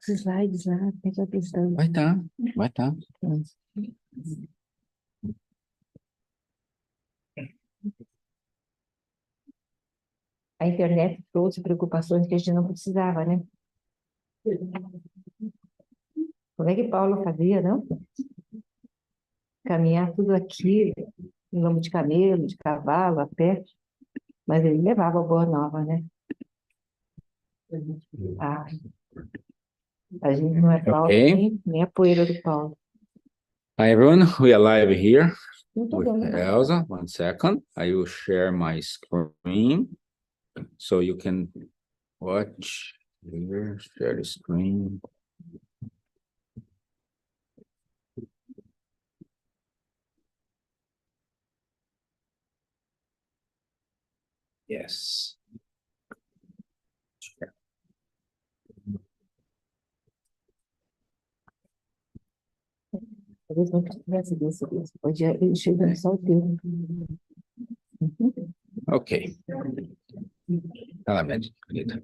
Os slides lá, pega apresentando. Vai estar, vai estar. A internet trouxe preocupações que a gente não precisava, né? Como é que Paulo fazia, não? Caminhar tudo aqui, em lombo de camelo, de cavalo, a pé, mas ele levava a Boa Nova, né? Ah, a gente não é Paulo, Okay. nem a poeira do Paulo. Hi everyone, we are live here Não tô with vendo, não. Elsa. 1 second. I will share my screen so you can watch here. Share the screen. Yes. Talvez não tivesse desse, podia ir chegando só o teu. Okay. Element. Good.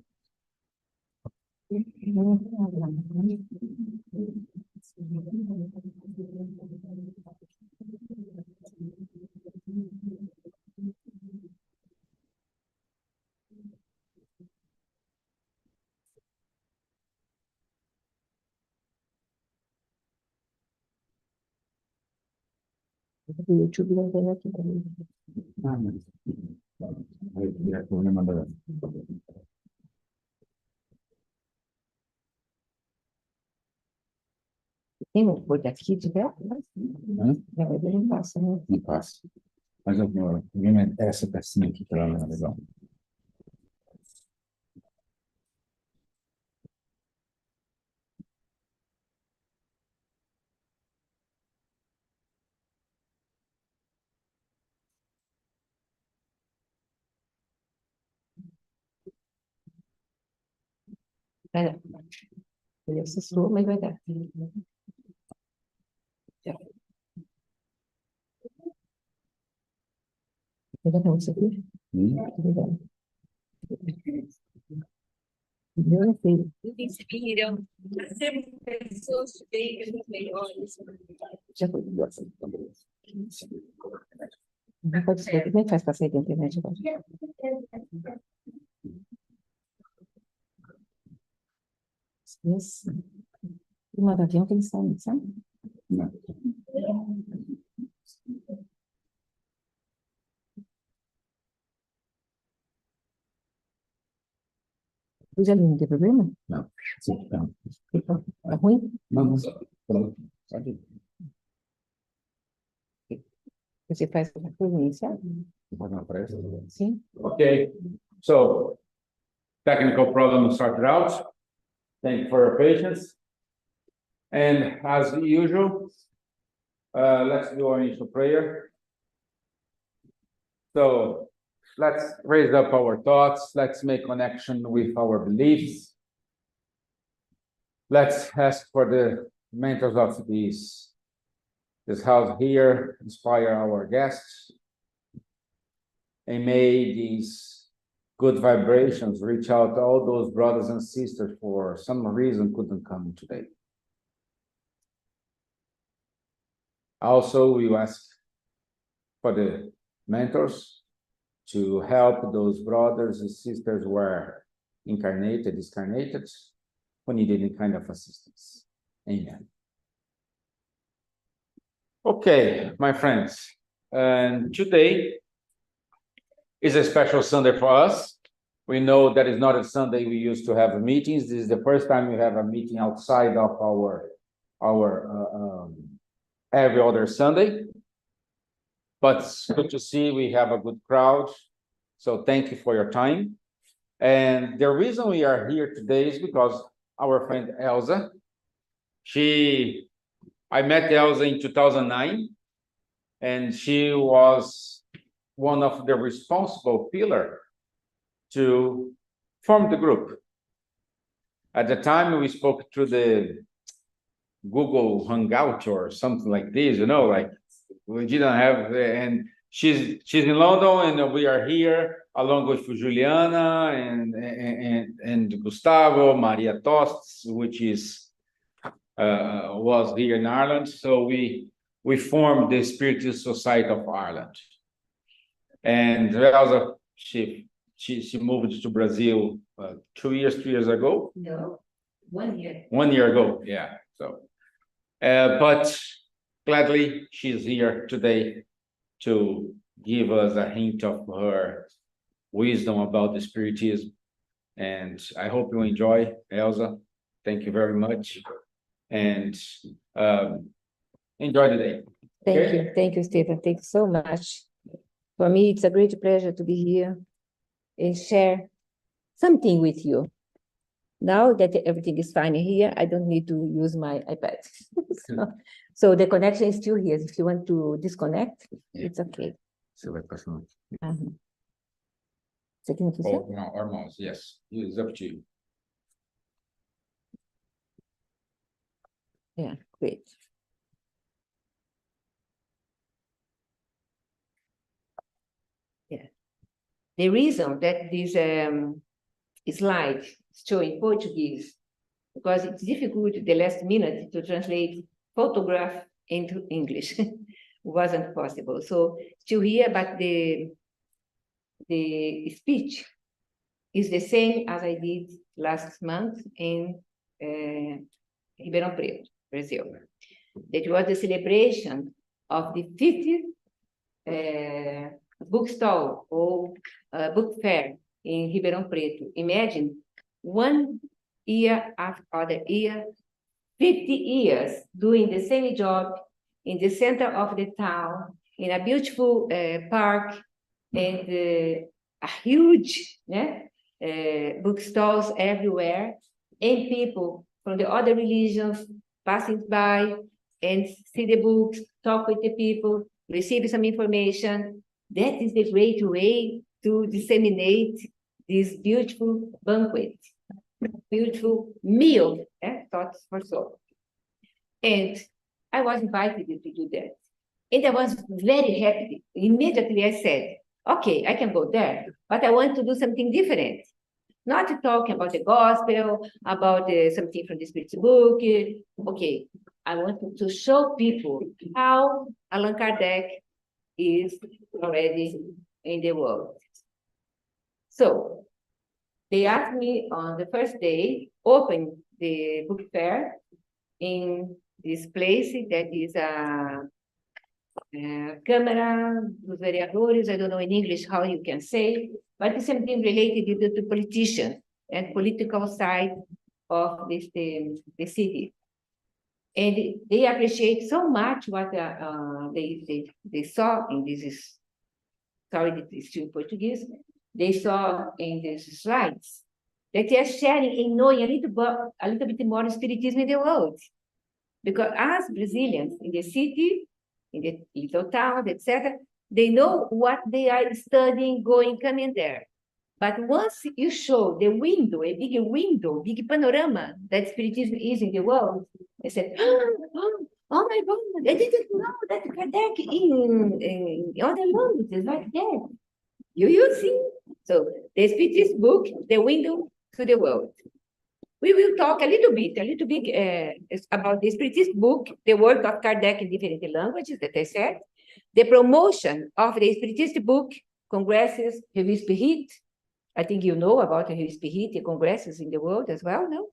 O YouTube não tem aqui também. Tem um por aqui de perto? Não, ele não passa, né? Não passa. Mas eu vou essa pecinha aqui para ela é legal. Vai dar. Ele assustou, mas vai dar. Ainda não, isso aqui? Obrigada. Eu não sei. Inspiram a ser pessoas bem melhores. Já foi duas. Não pode ser. Como é que faz para sair da internet agora? Isso. E uma avião que eles saem, sabe? Não. Luz ali, não tem problema? Não. Sim, não. Tá ruim? Não. Pronto. Pode ir. Você faz outra coisa inicial? Pode não aparecer? Sim. Okay. So, technical problem sorted out. Thank you for your patience. And as usual, let's do our initial prayer. So let's raise up our thoughts. Let's make connection with our beliefs. Let's ask for the mentors of this house here, inspire our guests. And may these good vibrations reach out to all those brothers and sisters for some reason couldn't come today. Also, we ask for the mentors to help those brothers and sisters who are incarnated, discarnated, who need any kind of assistance. Amen. Okay, my friends, and today is a special Sunday for us. We know that is not a Sunday we used to have meetings. This is the first time we have a meeting outside of our every other Sunday. But it's good to see we have a good crowd. So thank you for your time. And the reason we are here today is because our friend Elsa, I met Elsa in 2009, and she was one of the responsible pillars to form the group. At the time, we spoke through the Google Hangout or something like this, like we didn't have, and she's in London and we are here. along with Juliana and Gustavo, Maria Tosts, which is was here in Ireland. So we formed the Spiritist Society of Ireland. And Elsa, she moved to Brazil 3 years ago. No, 1 year. 1 year ago, yeah. So, but gladly she's here today to give us a hint of her wisdom about the Spiritism. And I hope you enjoy, Elsa. Thank you very much. And enjoy the day. Thank you, Stephen. Thank you so much. For me, it's a great pleasure to be here and share something with you. Now that everything is fine here, I don't need to use my iPad. So the connection is still here. If you want to disconnect, it's okay. Você vai passar. Você quer que Oh, no, our mouse, yes. It's up to you. Yeah, great. Yeah. The reason that this slide is showing Portuguese, because it's difficult at the last minute to translate photograph into English. Wasn't possible. So still here, but the speech is the same as I did last month in Ribeirão Preto, Brazil. That was the celebration of the 50th bookstall or book fair in Ribeirão Preto. Imagine 1 year after other year, 50 years doing the same job in the center of the town, in a beautiful park, and a huge bookstores everywhere, and people from the other religions passing by and see the books, talk with the people, receive some information. That is the great way to disseminate this beautiful banquet, beautiful meal, thoughts for soul. And I was invited to do that. And I was very happy. Immediately I said, okay, I can go there, but I want to do something different. Not to talk about the gospel, about something from the Spirit's book. Okay, I want to show people how Allan Kardec is already in the world. So they asked me on the first day, open the book fair in this place that is a Câmara dos Vereadores. I don't know in English how you can say, but it's something related to politicians and political side of this the city. And they appreciate so much what they saw in this, sorry, it's still in Portuguese, they saw in these slides, that they are sharing and knowing a little bit more Spiritism in the world. Because as Brazilians in the city, in the little towns, etc., they know what they are studying, going, coming there. But once you show the window, a big panorama that Spiritism is in the world, they said, oh my God, I didn't know that Kardec in other languages like that. You see? So the Spiritist book, the window to the world. We will talk a little bit about the Spiritist book, the work of Kardec in different languages that I said, the promotion of the Spiritist book, congresses, Revue Spirit. I think you know about the Revue Spirit, the congresses in the world as well, no?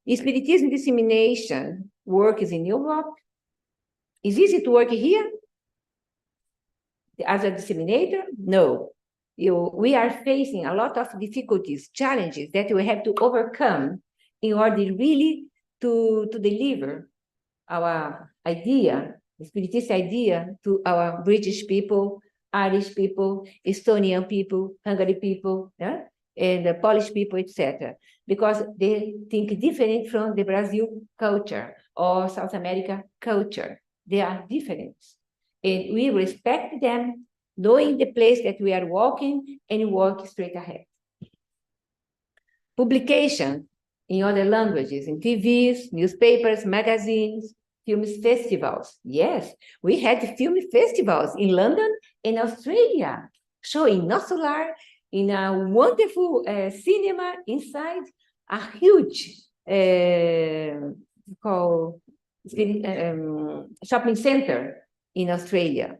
Spiritism dissemination work is in Europe. Is easy to work here as a disseminator? No. We are facing a lot of difficulties, challenges that we have to overcome in order really to deliver our idea, the Spiritist idea, to our British people, Irish people, Estonian people, Hungary people, and the Polish people, etc. Because they think different from the Brazil culture or South America culture. They are different. And we respect them, knowing the place that we are walking and walk straight ahead. Publication in other languages, in TVs, newspapers, magazines, film festivals. Yes, we had film festivals in London and Australia, showing Nosso Lar in a wonderful cinema inside a huge called shopping center in Australia.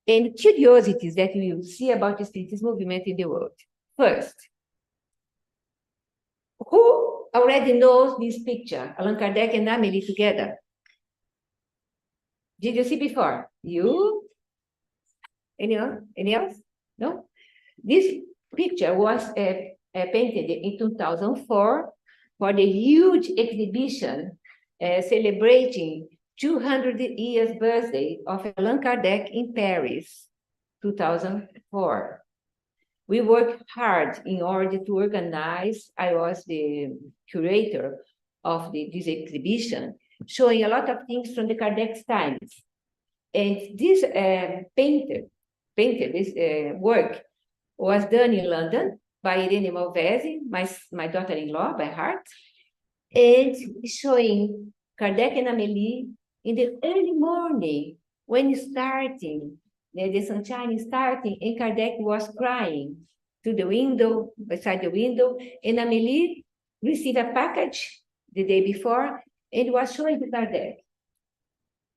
And curiosities that we will see about the Spiritist movement in the world. First, who already knows this picture, Allan Kardec and Amélie together? Did you see before? You? Anyone? Any else? No? This picture was painted in 2004 for the huge exhibition celebrating 200 years birthday of Allan Kardec in Paris, 2004. We worked hard in order to organize. I was the curator of this exhibition, showing a lot of things from the Kardec's times. And this this work was done in London by Irene Malvesi, my daughter-in-law by heart, and showing Kardec and Amélie in the early morning when starting, the sunshine starting, and Kardec was crying to the window, beside the window, and Amélie received a package the day before and was showing to Kardec.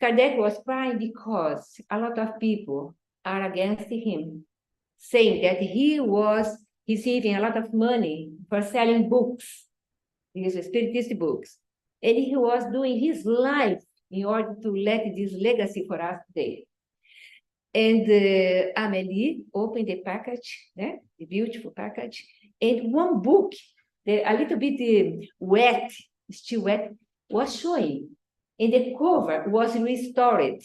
Kardec was crying because a lot of people are against him, saying that he was receiving a lot of money for selling books, these Spiritist books, and he was doing his life in order to let this legacy for us today. And Amélie opened the package, the beautiful package, and one book, a little bit wet, still wet, was showing, and the cover was restored.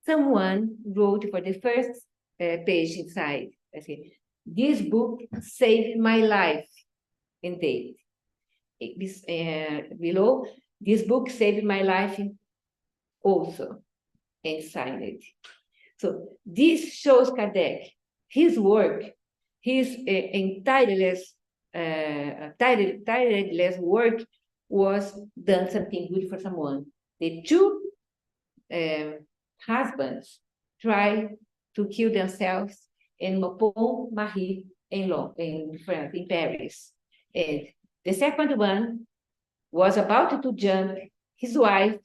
Someone wrote for the first page inside, I say, this book saved my life, and date. Below, this book saved my life also, and signed it. So this shows Kardec, his work, his tireless work was done something good for someone. The two husbands tried to kill themselves in Pont Marie in France, in Paris. And the second one was about to jump. His wife,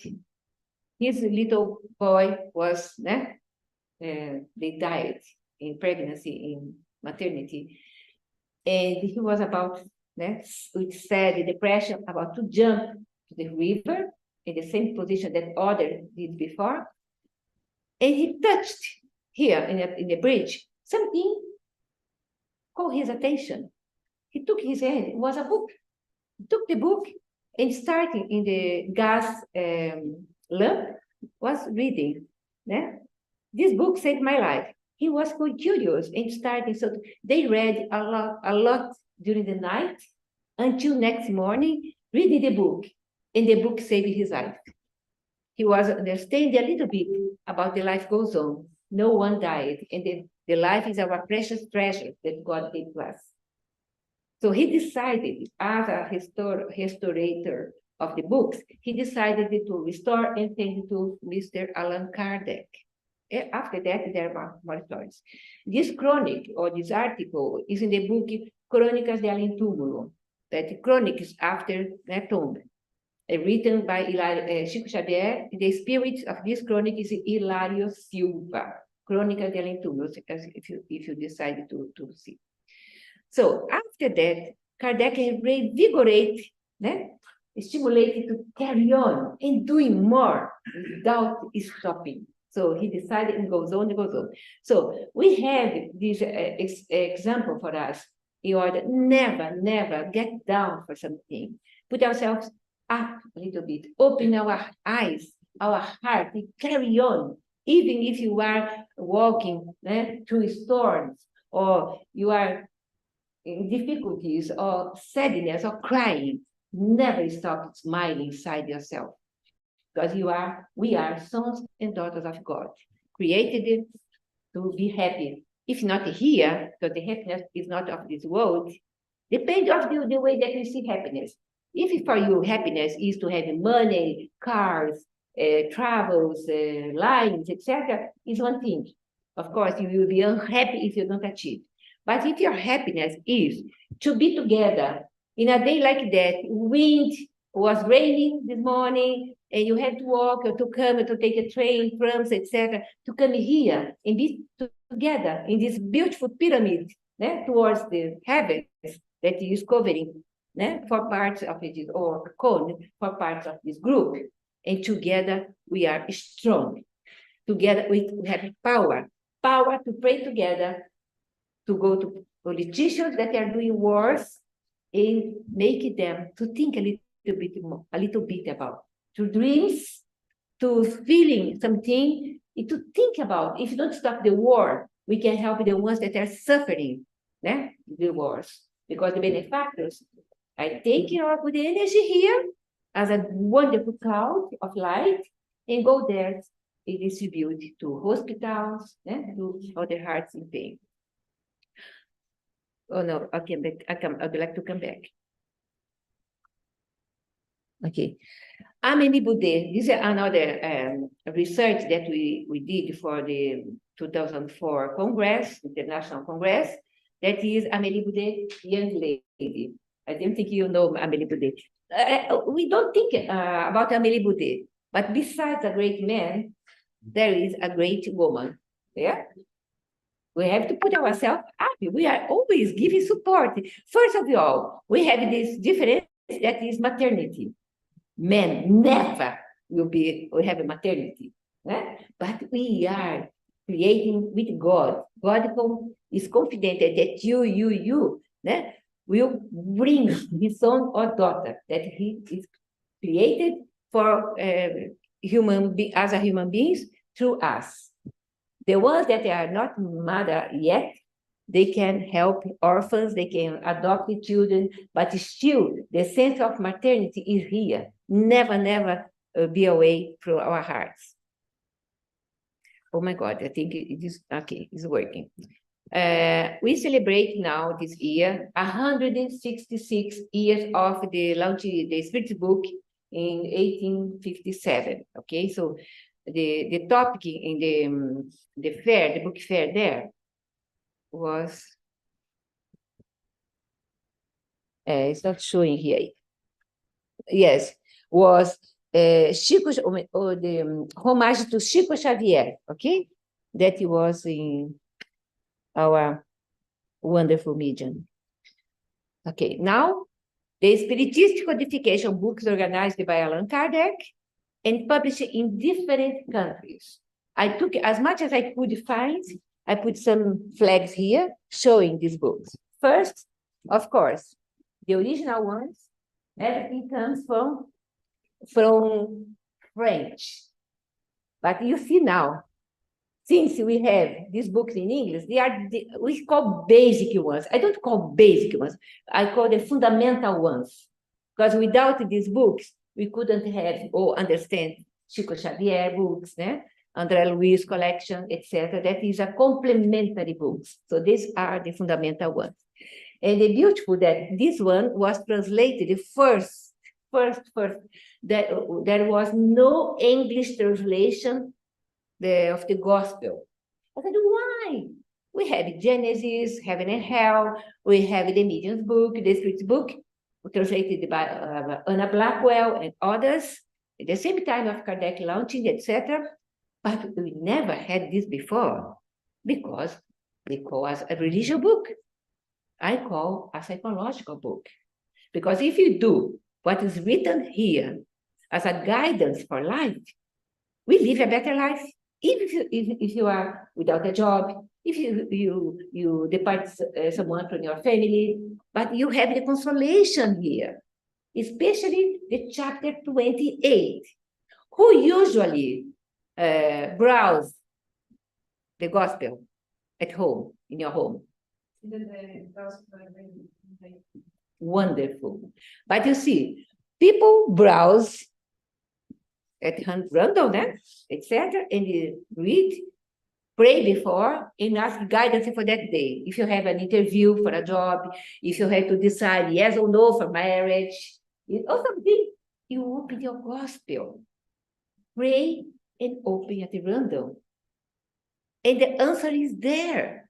his little boy was, they died in pregnancy, in maternity. And he was about, with sad depression, about to jump to the river in the same position that others did before. And he touched here in the bridge, something caught his attention. He took his hand, it was a book. He took the book and starting in the gas lamp, was reading. This book saved my life. He was quite curious and starting, so they read a lot during the night until next morning, reading the book, and the book saved his life. He was understanding a little bit about the life goes on. No one died, and the life is our precious treasure that God gave to us. So he decided, as a restorator of the books, he decided to restore and send to Mr. Allan Kardec. After that, there are more stories. This chronic, or this article, is in the book Crônicas de Além Túmulo, that chronics after the tomb, written by Chico Xavier. The spirit of this chronic is Hilário Silva, Crônicas de Além Túmulo, if you decide to see. So after that, Kardec reinvigorated, stimulated to carry on and doing more without stopping. So he decided and goes on and goes on. So we have this example for us in order never get down for something. Put ourselves up a little bit, open our eyes, our heart, and carry on. Even if you are walking through storms, or you are in difficulties, or sadness, or crying, never stop smiling inside yourself. Because we are sons and daughters of God, created to be happy. If not here, because the happiness is not of this world, depends on the way that you see happiness. If for you happiness is to have money, cars, travels, lines, etc., is one thing. Of course, you will be unhappy if you don't achieve. But if your happiness is to be together in a day like that, wind was raining this morning, and you had to walk or to come to take a train, trams, etc., to come here and be together in this beautiful pyramid towards the heavens that is covering for parts of it, or cone for parts of this group. And together we are strong. Together we have power to pray together, to go to politicians that are doing wars and make them to think a little bit about, to dreams, to feeling something, and to think about, if you don't stop the war, we can help the ones that are suffering the wars, because the benefactors are taking up with the energy here as a wonderful cloud of light and go there and distribute to hospitals, to other hearts in pain. Oh no, okay, I'd like to come back. Okay. Amélie Boudet, this is another research that we did for the 2004 Congress, International Congress. That is Amélie Boudet, young lady. I don't think you know Amélie Boudet. We don't think about Amélie Boudet, but besides a great man, there is a great woman. Yeah. We have to put ourselves up. We are always giving support. First of all, we have this difference that is maternity. Men never will have a maternity. But we are creating with God. God is confident that you will bring his son or daughter that he is created for as a human beings through us. The ones that are not mother yet, they can help orphans, they can adopt the children, but still the sense of maternity is here. Never be away from our hearts. Oh my God, I think it is, okay, it's working. We celebrate now this year 166 years of the launch of the Spirit book in 1857. Okay, so the topic in the fair, the book fair there was, it's not showing here. Yes, was Chico, or the homage to Chico Xavier, okay? That was in our wonderful medium. Okay, now the Spiritist codification books organized by Allan Kardec and published in different countries. I took as much as I could find. I put some flags here showing these books. First, of course, the original ones, everything comes from French. But you see now, since we have these books in English, we call basic ones. I don't call basic ones. I call the fundamental ones. Because without these books, we couldn't have or understand Chico Xavier books, André Luiz collection, etc. That is a complementary books. So these are the fundamental ones. And the beautiful that this one was translated first, that there was no English translation of the gospel. I said, why? We have Genesis, Heaven and Hell, we have the Medium's book, the Spirit's book, translated by Anna Blackwell and others, at the same time of Kardec launching, etc. But we never had this before, because they call us a religious book. I call a psychological book. Because if you do what is written here as a guidance for life, we live a better life. If you are without a job, if you depart someone from your family, but you have the consolation here, especially the chapter 28. Who usually browse the gospel at home, in your home? Wonderful. But you see, people browse at random, etc., and you read, pray before, and ask guidance for that day. If you have an interview for a job, if you have to decide yes or no for marriage, or something, you open your gospel, pray, and open at random. And the answer is there.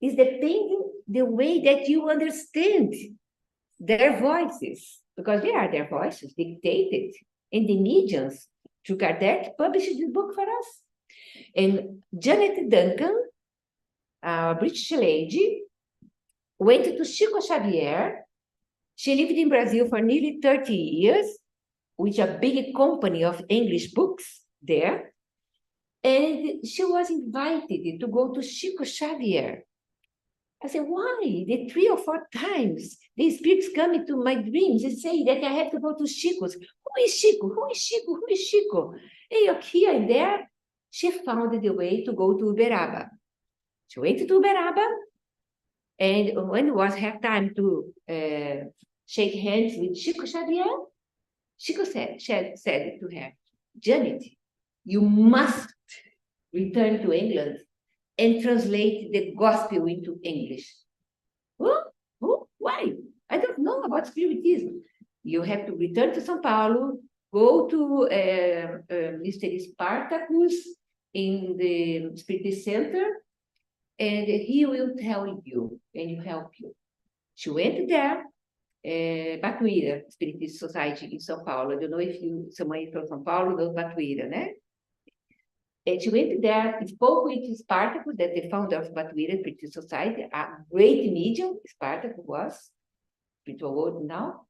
It's depending the way that you understand their voices, because they are their voices dictated, and the mediums through Kardec published this book for us. And Janet Duncan, a British lady, went to Chico Xavier. She lived in Brazil for nearly 30 years, with a big company of English books there. And she was invited to go to Chico Xavier. I said, why? The 3 or 4 times the spirits come into my dreams and say that I have to go to Chico's. Who is Chico? Who is Chico? Who is Chico? And here and there, she found the way to go to Uberaba. She went to Uberaba, and when it was her time to shake hands with Chico Xavier, Chico said to her, Janet, you must return to England and translate the gospel into English. Why? I don't know about spiritism. You have to return to São Paulo, go to Mr. Spartacus in the Spiritist Center, and he will tell you and help you. She went there, Batuíra, Spiritist Society in São Paulo. I don't know if someone from São Paulo knows Batuíra, né? And she went there, spoke with Spartacus, that the founder of Batuíra Spiritist Society, a great medium, Spartacus was, spiritual world now,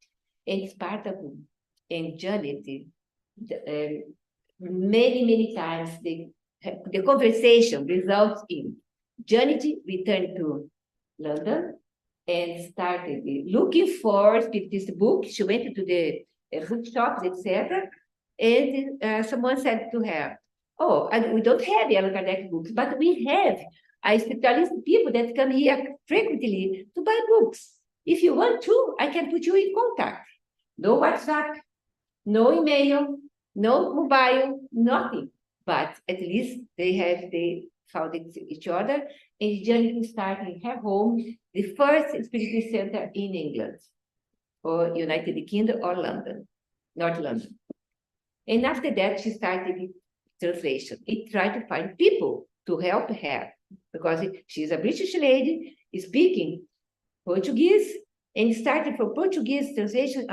and Spartacus and Janet, many times, the conversation results in Janet returned to London and started looking for Spiritist books. She went to the bookshops, etc. And someone said to her, oh, and we don't have Allan Kardec books, but we have spiritualist people that come here frequently to buy books. If you want to, I can put you in contact. No WhatsApp, no email, no mobile, nothing. But at least they found each other, and Janet started her home, the first Spiritist center in England, or United Kingdom, or London, North London. And after that, she started translation. It tried to find people to help her, because she's a British lady speaking Portuguese, and started from Portuguese translation.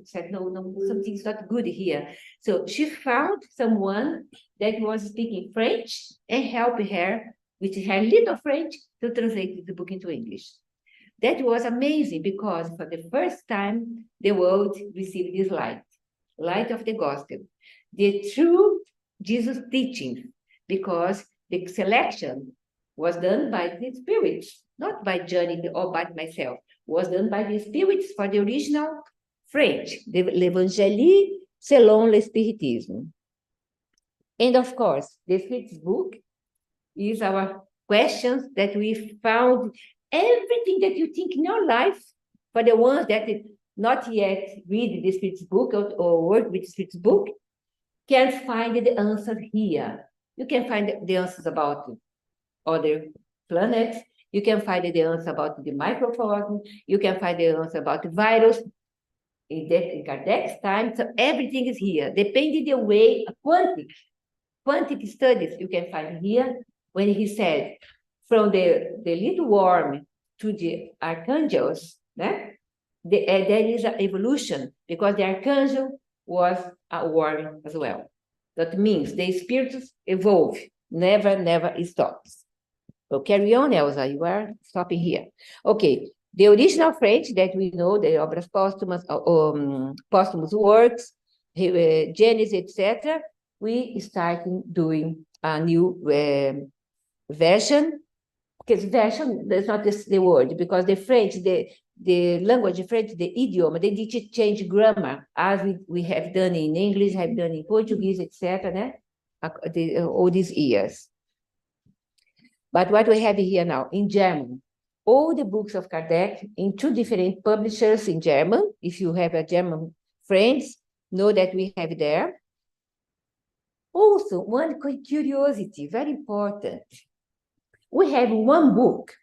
Said, no, something's not good here. So she found someone that was speaking French and helped her with her little French to translate the book into English. That was amazing, because for the first time, the world received this light of the gospel, the true Jesus teaching, because the selection was done by the spirits, not by Johnny or by myself, was done by the spirits for the original French, the L'Evangélie selon le Spiritisme. And of course, the Spirit's book is our questions that we found everything that you think in your life, for the ones that not yet read the Spirit's book or work with the Spirit's book, can find the answer here. You can find the answers about other planets. You can find the answer about the microcosm. You can find the answer about the virus. In Kardec's time, so everything is here. Depending the way, quantic studies you can find here, when he said, from the little worm to the archangels, there is an evolution, because the archangel was a worm as well. That means the spirits evolve, never stops. So carry on, Elsa, you are stopping here. Okay, the original French that we know, the obras póstumas, posthumous works, Genesis, etc., we started doing a new version, because version is not the word, because the French, the language French, the idiom, they did change grammar, as we have done in English, have done in Portuguese, etc., all these years. But what we have here now, in German, all the books of Kardec in 2 different publishers in German. If you have a German friends, know that we have there. Also, one curiosity, very important. We have one book,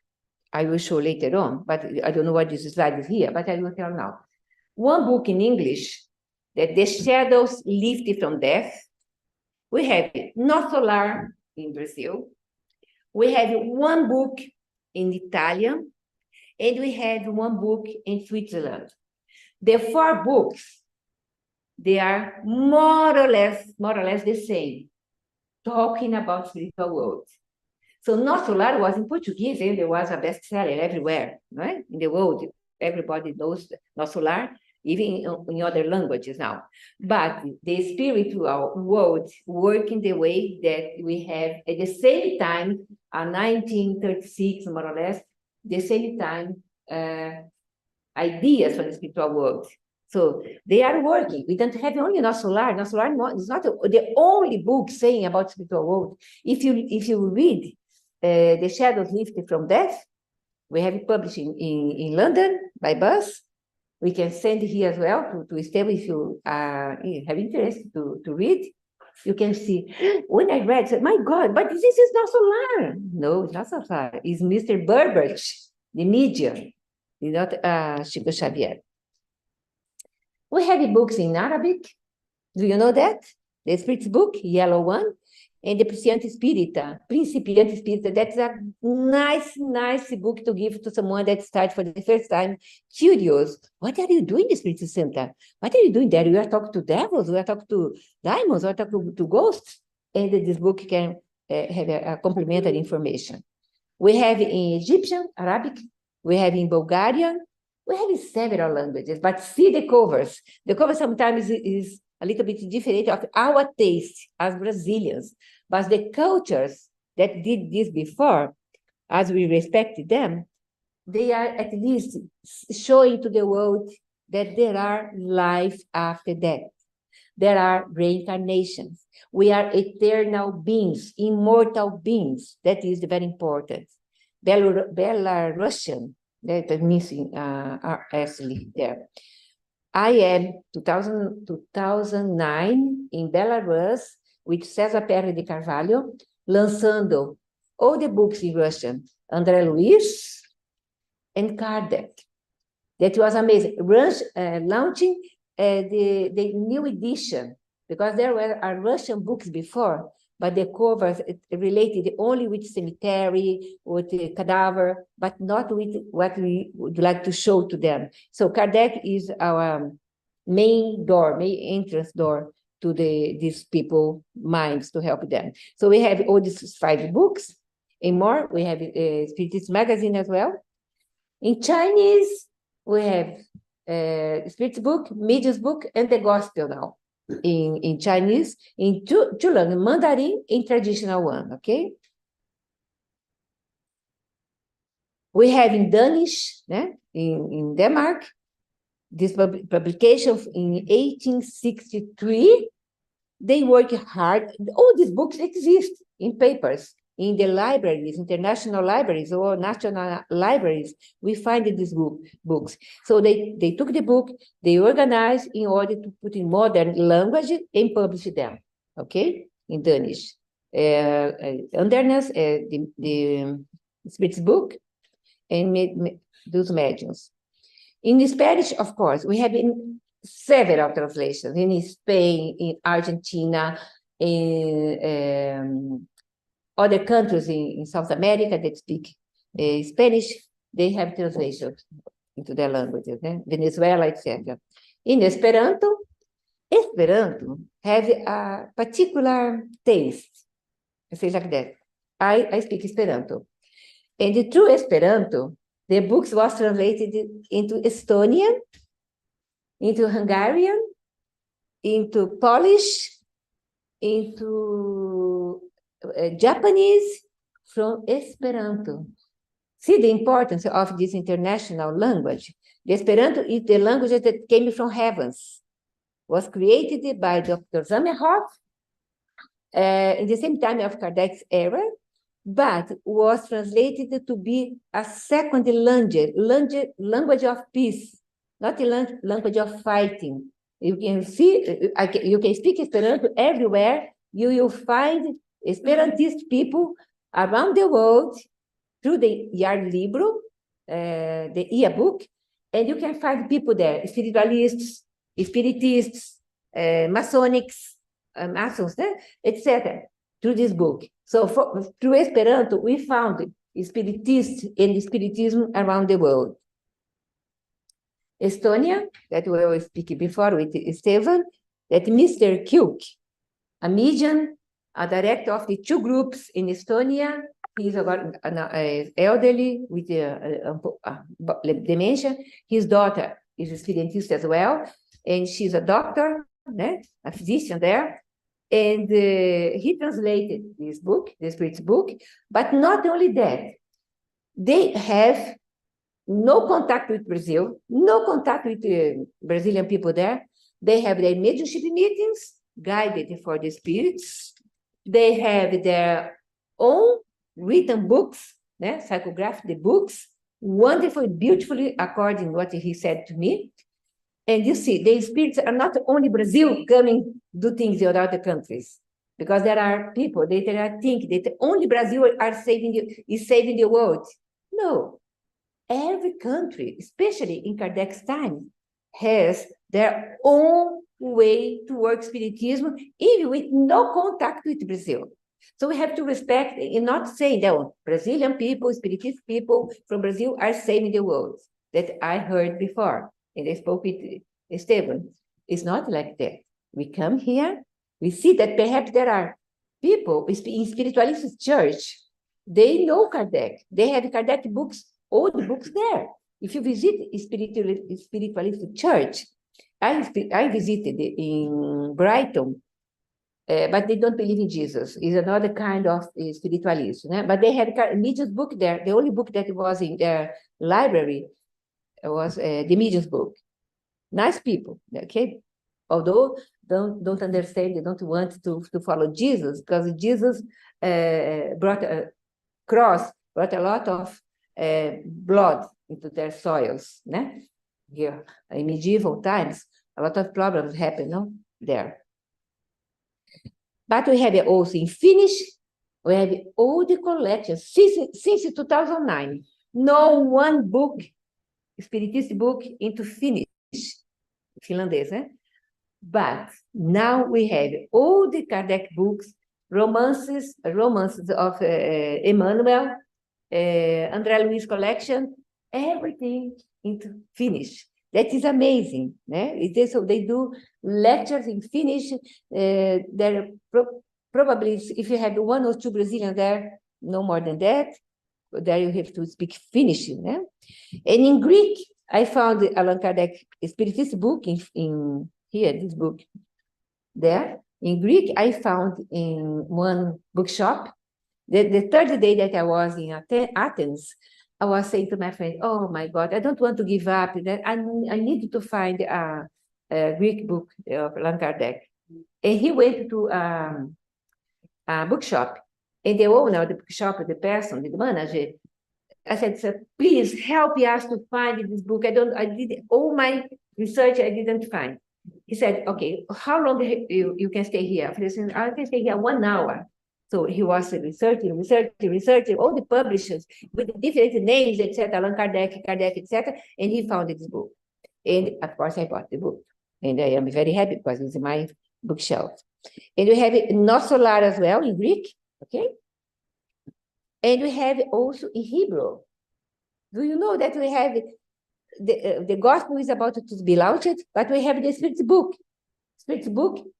I will show later on, but I don't know what this slide is here, but I will tell now. One book in English, that the shadows lifted from death. We have No Solar in Brazil. We have one book in Italian, and we have one book in Switzerland. The 4 books, they are more or less the same, talking about spiritual world. So Nosso Lar was in Portuguese, and there was a bestseller everywhere, right? In the world, everybody knows Nosso Lar, even in other languages now. But the spiritual world working the way that we have at the same time, 1936, more or less, the same time, ideas from the spiritual world. So they are working. We don't have only Nosso Lar. Nosso Lar is not the only book saying about spiritual world. If you read The Shadows Lifted from Death, we have it published in London by bus. We can send here as well to Estelle if you have interest to read. You can see, when I read, I said, my God, but this is Nosso Lar. No, it's not Nosso Lar. It's Mr. Burbage, the medium, not Chico Xavier. We have books in Arabic. Do you know that? The Spirit's book, yellow one, and the Principiante Espírita. That's a nice book to give to someone that starts for the first time, curious. What are you doing, Espírito Santo? What are you doing there? You are talking to devils, we are talking to demons, we are talking to ghosts. And this book can have a complementary information. We have in Egyptian, Arabic, we have in Bulgarian, we have in several languages, but see the covers. The cover sometimes is a little bit different of our taste as Brazilians, but the cultures that did this before, as we respect them, they are at least showing to the world that there are life after death. There are reincarnations. We are eternal beings, immortal beings. That is very important. Belarusian, that is missing actually there. I am 2009 in Belarus with César Pérez de Carvalho, lançando all the books in Russian, André Luiz and Kardec. That was amazing. Launching the new edition, because there were Russian books before, but the covers related only with cemetery, with the cadaver, but not with what we would like to show to them. So Kardec is our main entrance door to these people minds to help them. So we have all these 5 books and more. We have Spiritist magazine as well. In Chinese, we have Spirit's book, Media's book, and the Gospel now. In Chinese, in two languages, Mandarin in traditional one, okay? We have in Danish, in Denmark, this publication in 1863. They work hard. All these books exist in papers. In the libraries, international libraries or national libraries, we find these books. So they took the book, they organized in order to put in modern language and publish them, okay, in Danish. Anders, the Spirit's book, and those mediums. In Spanish, of course, we have several translations in Spain, in Argentina, in other countries in South America that speak Spanish, they have translations into their languages, Venezuela, etc. In Esperanto has a particular taste. I say like that. I speak Esperanto. And through Esperanto, the books was translated into Estonian, into Hungarian, into Polish, into Japanese, from Esperanto. See the importance of this international language. The Esperanto is the language that came from heavens, was created by Dr. Zamenhof in the same time of Kardec's era, but was translated to be a second language of peace, not a language of fighting. You can see, you can speak Esperanto everywhere. You will find Esperantist people around the world through the Yard Libro, the e-book, and you can find people there, spiritualists, spiritists, Masonics, Masons, etc., through this book. So through Esperanto, we found spiritists and spiritism around the world. Estonia, that we were speaking before with Stefan, that Mr. Kuk, a medium, a director of the two groups in Estonia. He's about an elderly with dementia. His daughter is a spiritist as well, and she's a doctor, a physician there. And he translated this book, the Spirit's book, but not only that, they have no contact with Brazil, no contact with the Brazilian people there. They have their mediumship meetings, guided for the spirits. They have their own written books, psychographic books, wonderful, beautifully, according to what he said to me. And you see, the spirits are not only Brazil coming do things in other countries, because there are people that think that only Brazil is saving the world. No, every country, especially in Kardec's time, has their own way to work spiritism, even with no contact with Brazil. So we have to respect and not say that Brazilian people, spiritist people from Brazil are saving the world, that I heard before, and I spoke with Esteban. It's not like that. We come here, we see that perhaps there are people in spiritualist church, they know Kardec. They have Kardec books, old books there. If you visit a spiritualist church, I visited in Brighton, but they don't believe in Jesus. It's another kind of spiritualist. But they had a medium's book there. The only book that was in their library was the medium's book. Nice people, okay? Although don't understand, they don't want to follow Jesus, because Jesus brought a cross, brought a lot of blood into their soils. Here, in medieval times, a lot of problems happen there. But we have also in Finnish, we have all the collections since 2009. No one book, spiritist book into Finnish, Finlandese. But now we have all the Kardec books, romances of Emmanuel, André Luiz collection, everything into Finnish. That is amazing. So they do lectures in Finnish. There probably, if you have one or two Brazilians there, no more than that. There you have to speak Finnish. And in Greek, I found Allan Kardec Spiritist book in here, this book there. In Greek, I found in one bookshop. The third day that I was in Athens, I was saying to my friend, oh my God, I don't want to give up. I need to find a Greek book of Allan Kardec. And he went to a bookshop. And the owner of the bookshop, the person, the manager, I said, please help us to find this book. I did all my research, I didn't find. He said, okay, how long you can stay here? I said, I can stay here 1 hour. So he was researching, all the publishers with different names, etc., Allan Kardec, etc., and he found this book. And of course, I bought the book. And I am very happy because it's in my bookshelf. And we have it not solar as well in Greek, okay? And we have it also in Hebrew. Do you know that we have the gospel is about to be launched, but we have the Spirit's book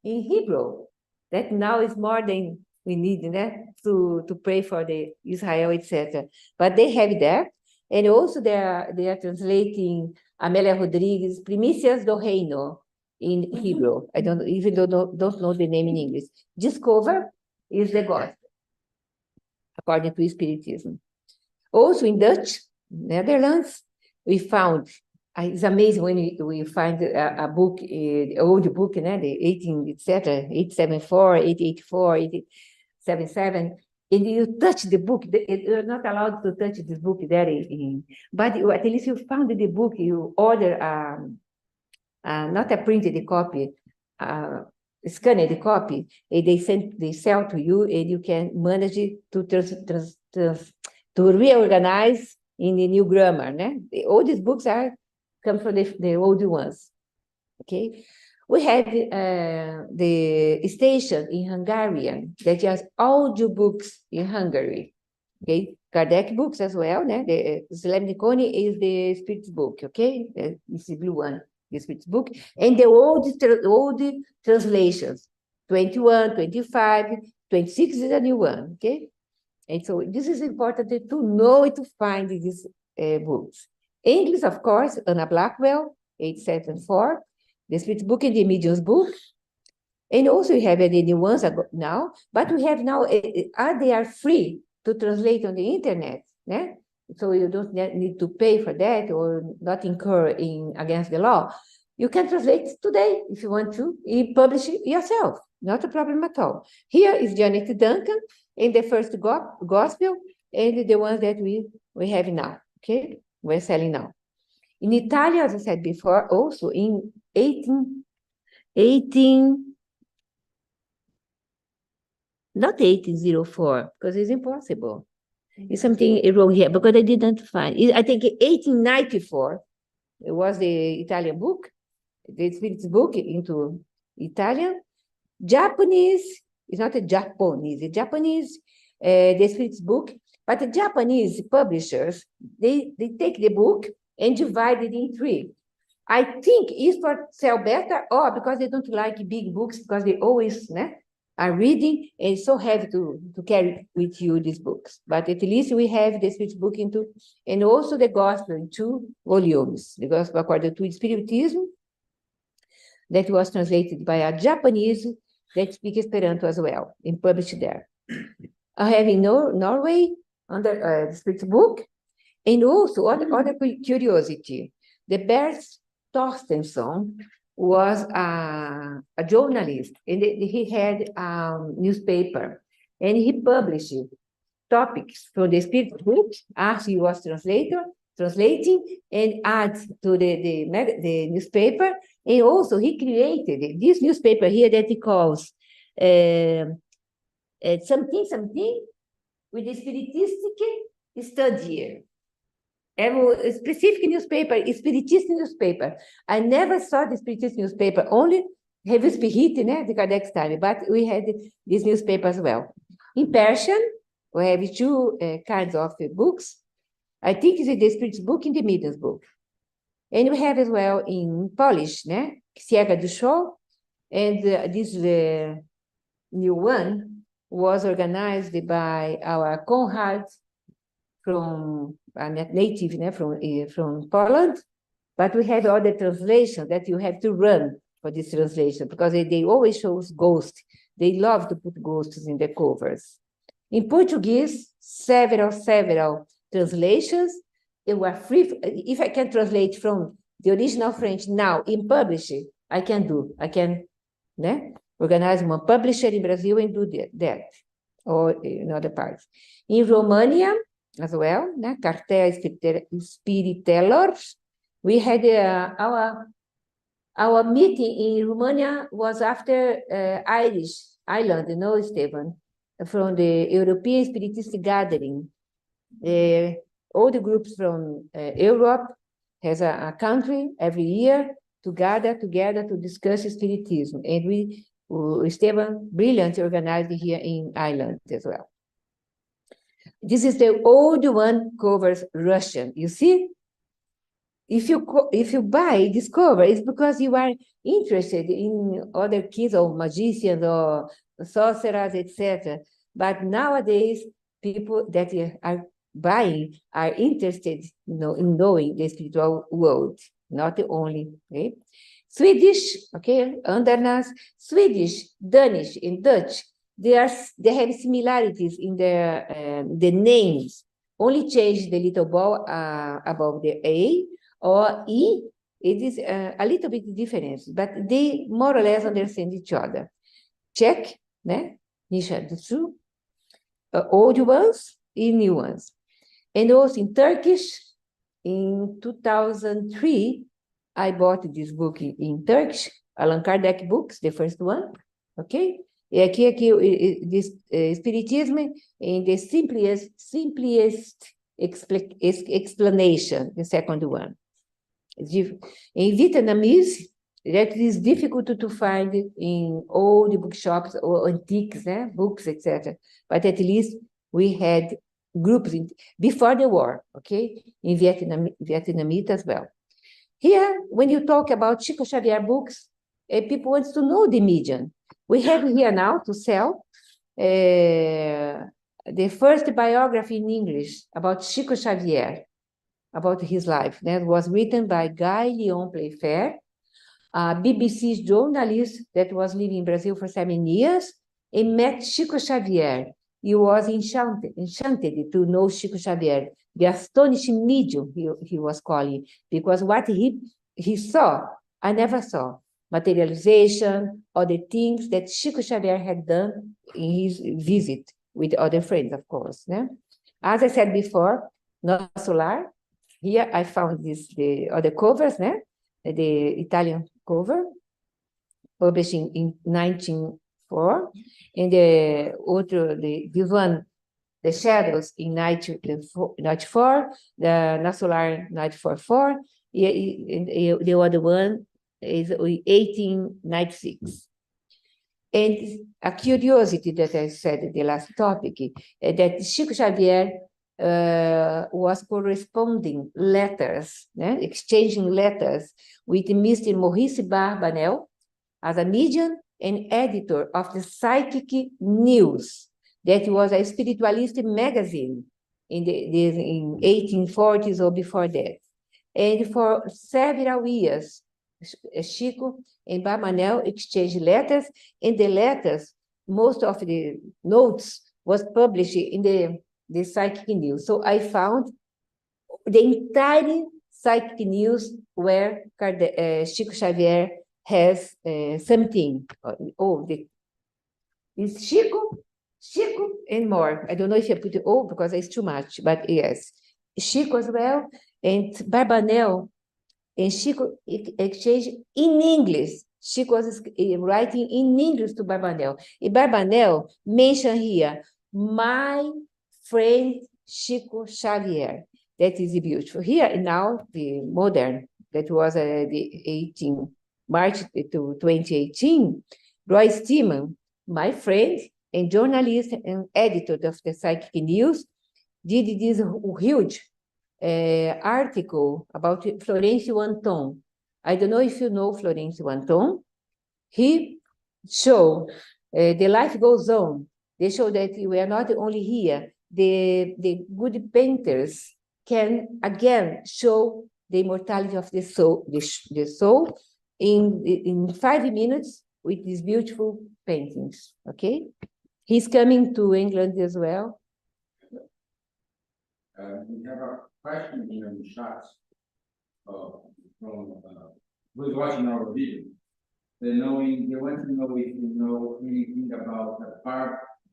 in Hebrew. That now is more than we need to pray for the Israel, etc. But they have it there. And also they are translating Amélia Rodrigues' Primícias do Reino in Hebrew. I don't know the name in English. Discover is the gospel, according to Spiritism. Also in Dutch, Netherlands, we found, it's amazing when we find a book, old book, the 874, 884, 877, and you touch the book, you're not allowed to touch this book there, but at least you found the book, you order, not a printed copy, scanned copy, and they sell to you, and you can manage to reorganize in the new grammar. All these books come from the old ones. Okay, we have the station in Hungarian that has audio books in Hungary. Okay, Kardec books as well, né? The Slemnicone is the Spirit's book, okay? It's the blue one, the Spirit's book. And the old translations, 21, 25, 26 is a new one, okay? And so this is important to know and to find these books. English, of course, Anna Blackwell, 874, the Spirit's book and the Medium's book. And also we have the new ones now, but we have now, they are free to translate on the internet, né? So you don't need to pay for that or not incur against the law. You can translate today if you want to, and publish it yourself, not a problem at all. Here is Janet Duncan in the first gospel and the ones that we have now, okay? We're selling now. In Italy, as I said before, also in 1804, because it's impossible. It's something wrong here, because I didn't find. I think 1894, it was the Italian book, the Spirit's book into Italian. Japanese, it's not a Japanese, the Spirit's book, but the Japanese publishers, they take the book and divide it in three. I think it's for sell better or because they don't like big books, because they always are reading, and it's so heavy to carry with you these books. But at least we have the Spirit's book into, and also the Gospel in 2 volumes, the Gospel according to Spiritism, that was translated by a Japanese that speaks Esperanto as well, and published there. I have in Norway, under the Spirit's book, and also other curiosity. The Bert Torstensson was a journalist, and he had a newspaper, and he published topics from the Spirit's book as he was translating, and add to the newspaper. And also he created this newspaper here that he calls something with the Spiritistic study. A specific newspaper, a Spiritist newspaper. I never saw the Spiritist newspaper, only Revue Spirit, the Kardec's time, but we had this newspaper as well. In Persian, we have 2 kinds of books. I think it's the Spirit's book and the Medium's book. And we have as well in Polish, Księga Duszą, and this new one was organized by our Konrad, from a native from Poland, but we have other translations that you have to run for this translation, because they always show ghosts. They love to put ghosts in the covers. In Portuguese, several translations. They were free. If I can translate from the original French now in publish it, I can organize one publisher in Brazil and do that, or in other parts. In Romania, as well, Cartel Spiritelor. We had our meeting in Romania was after Irish Island, Stephen, from the European Spiritist Gathering. All the groups from Europe has a country every year to gather together to discuss Spiritism. And Esteban, brilliant, organized here in Ireland as well. This is the old one, covers Russian. You see, if you buy this cover, it's because you are interested in other kids or magicians or sorcerers, etc. But nowadays, people that are buying are interested, in knowing the spiritual world, not only. Okay? Swedish, Andernas, Swedish, Danish, and Dutch. They have similarities in the names. Only change the little ball above the A or E. It is a little bit different, but they more or less understand each other. Czech, Nisha, the two old ones and new ones. And also in Turkish, in 2003, I bought this book in Turkish, Allan Kardec books, the first one, okay? Aqui this Spiritism in the simplest explanation, the second one. In Vietnamese, that is difficult to find in all the bookshops or antiques, books, etc. But at least we had groups before the war, okay, in Vietnamese as well. Here, when you talk about Chico Xavier books, people want to know the medium. We have here now to sell the first biography in English about Chico Xavier, about his life. That was written by Guy Leon Playfair, a BBC journalist that was living in Brazil for 7 years and met Chico Xavier. He was enchanted to know Chico Xavier, the astonishing medium he was calling, because what he saw, I never saw. Materialization, or the things that Chico Xavier had done in his visit with other friends, of course. Yeah? As I said before, no solar. Here I found the other covers, né? The Italian cover, published in 1904, and this one, The Shadows, in 1994, the Nasolar 1944, the other one is 1896. And a curiosity that I said in the last topic, that Chico Xavier was corresponding letters, exchanging letters with Mr. Maurice Barbanel as a medium and editor of the Psychic News, that was a spiritualist magazine in in 1840s or before that. And for several years, Chico and Barbanel exchanged letters, and the letters, most of the notes was published in the Psychic News. So I found the entire Psychic News where Chico Xavier has something. It's Chico, and more. I don't know if I put it all because it's too much, but yes. Chico as well, and Barbanel and Chico exchanged in English. Chico was writing in English to Barbanel. And Barbanel mentioned here, my friend Chico Xavier. That is beautiful. Here now, the modern, that was the March to 2018, Roy Steeman, my friend and journalist and editor of the Psychic News, did this huge article about Florencio Anton. I don't know if you know Florencio Anton. He showed the life goes on. They show that we are not only here, the good painters can again show the immortality of the soul, the soul in 5 minutes with these beautiful paintings. Okay, he's coming to England as well. We have a question here in the chat from who's watching our video. They want to know if you know anything about the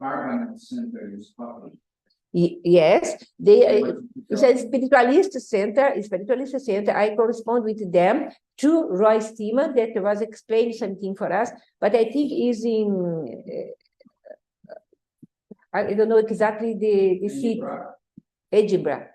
Barbanel Center in Scotland. Yes, it's a spiritualist center. I correspond with them to Roy Steeman, that was explaining something for us, but I think is in, I don't know exactly the city. Edinburgh.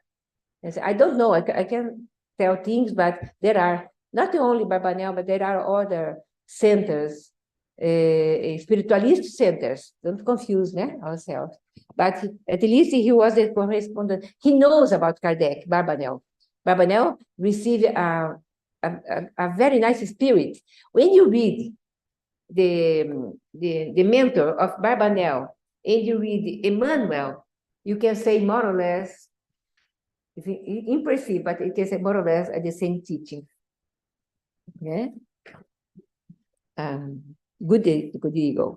Yes, I don't know, I can tell things, but there are not only Barbanel, but there are other centers, spiritualist centers. Don't confuse ourselves. But at least he was the correspondent. He knows about Kardec, Barbanel. Barbanel received a very nice spirit. When you read the mentor of Barbanel and you read Emmanuel, you can say more or less, it's impressive, but it is more or less the same teaching. Yeah. Good ego.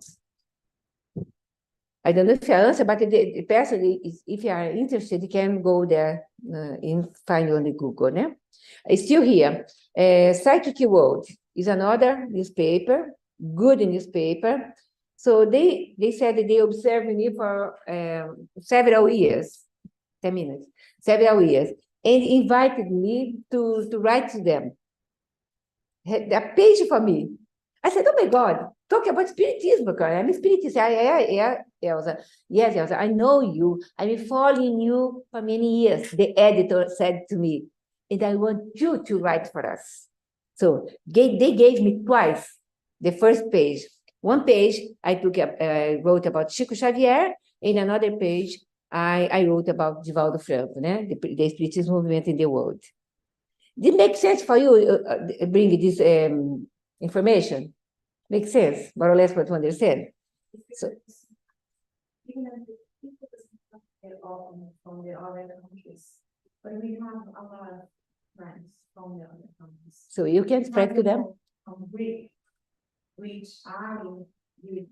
I don't know if I answer, but the person, if you are interested, you can go there and find on the Google. Yeah? It's still here. Psychic World is another newspaper, good newspaper. So they said that they observed me for several years, 10 minutes, several years, and invited me to write to them. A page for me. I said, oh my God, talk about spiritism, because I'm a spiritist. Yeah, Elsa. Yes, Elsa, I know you. I've been following you for many years, the editor said to me, and I want you to write for us. So they gave me twice the first page. One page I wrote about Chico Xavier, and another page I wrote about Divaldo Franco, né? The Spiritist movement in the world. Did it make sense for you bring this information? Makes sense, more or less what you understand? So, from the other countries, but we have a lot of friends from the other countries. so you can spread to them? From Greek, which I did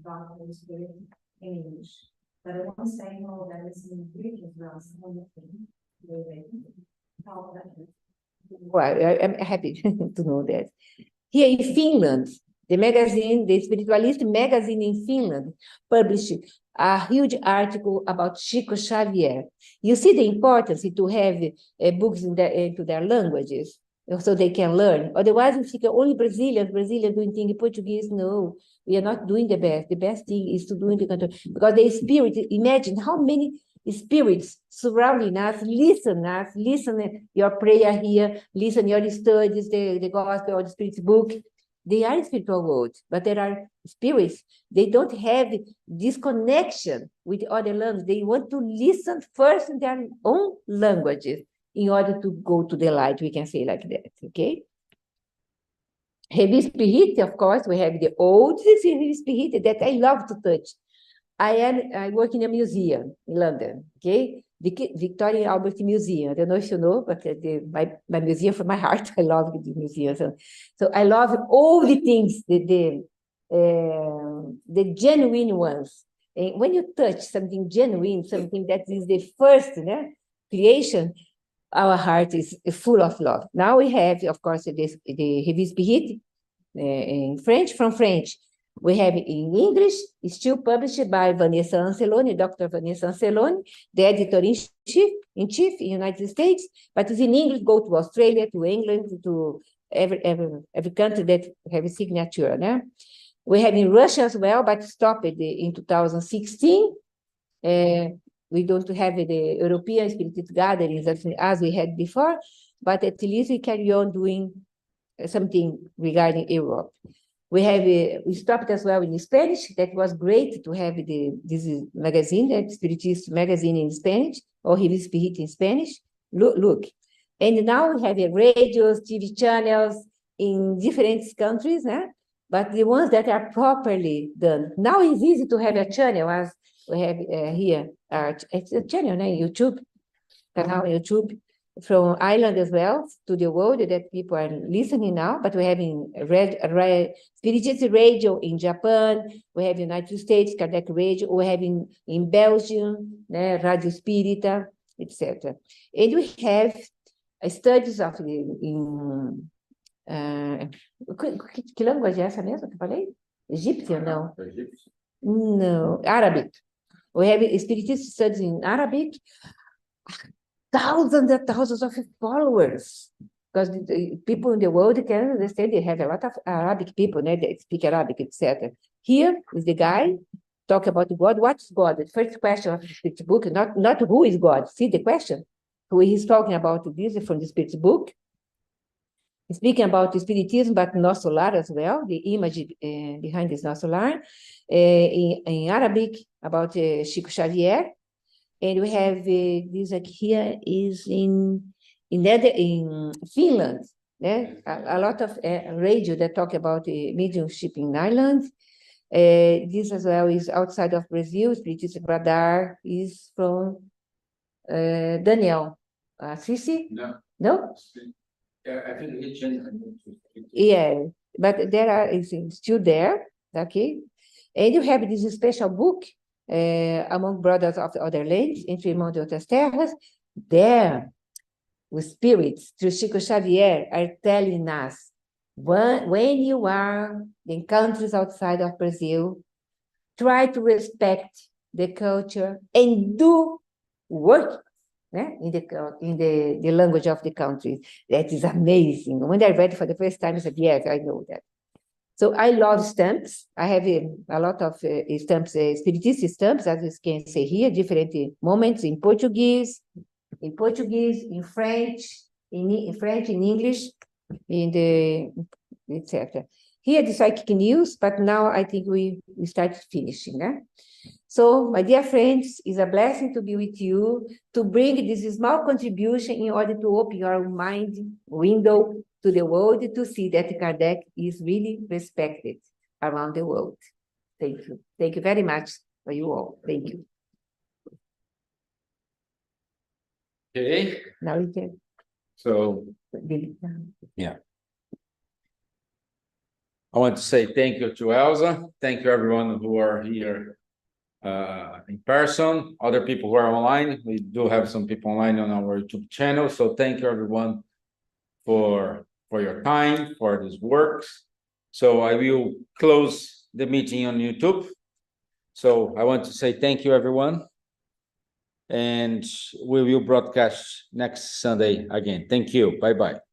God's Spirit in English. But I want to say no, that is in Greek as well, some of the things. Well, I'm happy to know that. Here in Finland, the magazine, the Spiritualist magazine in Finland, published a huge article about Chico Xavier. You see the importance to have books into their languages, so they can learn. Otherwise, we think only Brazilians doing things in Portuguese. No, we are not doing the best. The best thing is to do in the country, because the spirit, imagine how many spirits surrounding us, listen your prayer here, listen your studies, the gospel or the spirit's book. They are in spiritual world, but there are spirits, they don't have this connection with other languages. They want to listen first in their own languages in order to go to the light, we can say like that, okay? Heavy Spirit, of course, we have the old Heavy Spirit that I love to touch. I work in a museum in London, okay? The Victoria and Albert Museum. I don't know if you know, but my museum from my heart. I love the museum. So I love all the things, the genuine ones. And when you touch something genuine, something that is the first creation, our heart is full of love. Now we have, of course, the Heavy Spirit in French, from French. We have in English, still published by Vanessa Anceloni, Dr. Vanessa Anceloni, the editor-in-chief in the United States, but it's in English, go to Australia, to England, to every country that have a signature. No? We have in Russia as well, but stopped in 2016. We don't have the European Spiritist gatherings as we had before, but at least we carry on doing something regarding Europe. We stopped as well in Spanish. That was great to have this magazine, the Spiritist magazine in Spanish, or Heavy Spirit in Spanish. Look. And now we have radios, TV channels in different countries, but the ones that are properly done. Now it's easy to have a channel, as we have here. It's a channel, YouTube, canal YouTube, from Ireland as well to the world that people are listening now, but we have in Spiritist radio in Japan, we have United States, Kardec Radio, we have in Belgium, Radio Spirita, etc. And we have studies of que língua é essa mesmo que eu falei? Egípcia, não? No, Arabic. We have Spiritist studies in Arabic, thousands and thousands of followers, because the people in the world can understand. They have a lot of Arabic people, that speak Arabic, etc. Here is the guy talk about God. What's God? The first question of the Spirit book, not who is God. See the question? Who he's talking about this from the Spirit book. Speaking about the Spiritism, but no solar as well, the image behind this no solar. In Arabic, about Chico Xavier. And we have this here is in Finland. A lot of radio that talk about mediumship in Ireland. This as well is outside of Brazil. Spiritist Radar is from Daniel Sisi. No? I think he changed. Yeah, but there are is still there. Okay, and you have this special book. Among brothers of the other lands, entre irmãos de outras terras, there, the spirits through Chico Xavier are telling us, when you are in countries outside of Brazil, try to respect the culture and do work in the language of the country. That is amazing. When I read it for the first time, I said, yes, I know that. So I love stamps. I have a lot of stamps, Spiritist stamps, as you can see here, different moments in Portuguese, in French, in English, etc. here the Psychic News, but now I think we start finishing. So, my dear friends, it's a blessing to be with you, to bring this small contribution in order to open your mind window to the world to see that Kardec is really respected around the world. Thank you. Thank you very much for you all. Thank you. Okay, Now we can. so delete down. I want to say thank you to Elsa. Thank you everyone who are here in person, other people who are online. We do have some people online on our YouTube channel. So thank you everyone for your time, for these works. So I will close the meeting on YouTube. So I want to say thank you everyone. And we will broadcast next Sunday again. Thank you. Bye-bye.